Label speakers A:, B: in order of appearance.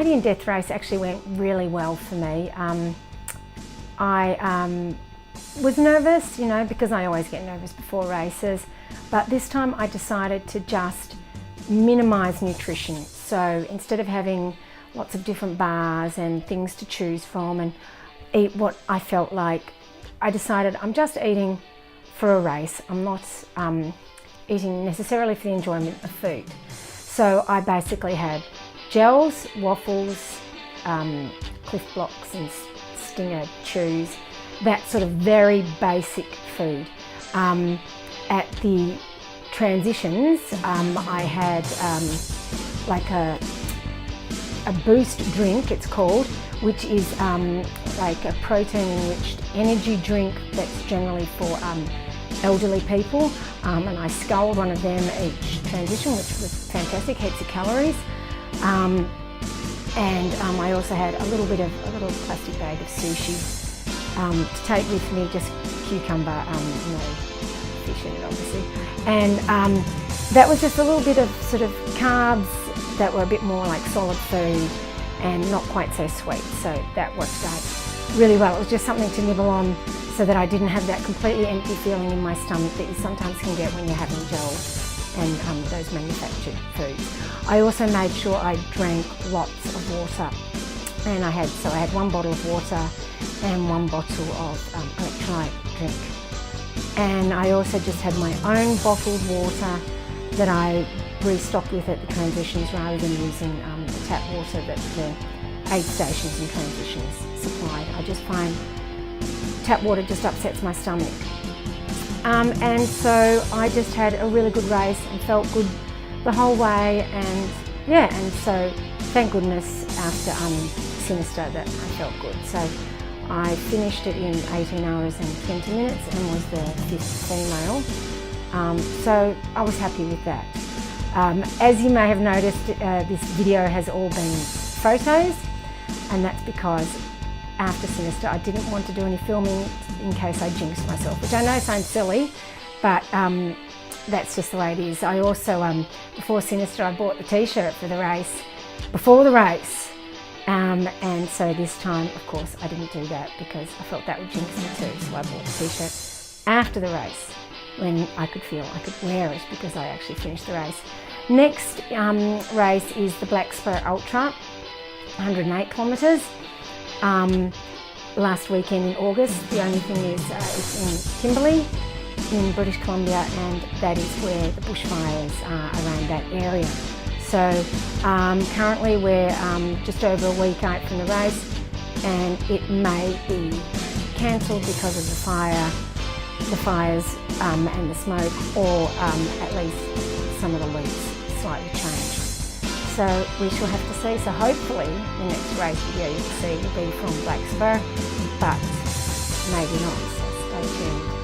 A: Canadian Death Race actually went really well for me. I was nervous, you know, because I always get nervous before races, but this time I decided to just minimise nutrition. So instead of having lots of different bars and things to choose from and eat what I felt like, I decided I'm just eating for a race. I'm not eating necessarily for the enjoyment of food. So I basically had gels, waffles, Cliff Blocks and Stinger chews, that sort of very basic food. At the transitions, I had like a boost drink, it's called, which is like a protein-enriched energy drink that's generally for elderly people, and I sculled one of them each transition, which was fantastic, heaps of calories. And I also had a little plastic bag of sushi to take with me, just cucumber, no fish in it obviously. And that was just a little bit of sort of carbs that were a bit more like solid food and not quite so sweet, so that worked out really well. It was just something to nibble on so that I didn't have that completely empty feeling in my stomach that you sometimes can get when you're having gels and those manufactured foods. I also made sure I drank lots of water, and I had 1 bottle of water and 1 bottle of electrolyte drink. And I also just had my own bottled water that I restocked with at the transitions rather than using the tap water that the aid stations and transitions supplied. I just find tap water just upsets my stomach. And so I just had a really good race and felt good the whole way, and yeah, and so thank goodness after Sinister that I felt good. So I finished it in 18 hours and 20 minutes and was the 5th female. So I was happy with that. As you may have noticed, this video has all been photos, and that's because after Sinister I didn't want to do any filming in case I jinxed myself, which I know sounds silly, but that's just the way it is. I also, before Sinister, I bought the t-shirt for the race, before the race, and so this time, of course, I didn't do that because I felt that would jinx me too, so I bought the t-shirt after the race when I could feel I could wear it because I actually finished the race. Next race is the Black Spur Ultra, 108 kilometres. Last weekend in August. The only thing is it's in Kimberley in British Columbia, and that is where the bushfires are around that area. So currently we're just over a week out from the race, and it may be cancelled because of the fires and the smoke, or at least some of the leads slightly changed. So we shall have to see. So hopefully the next race video you'll see will be from Black Spur, but maybe not, so stay tuned.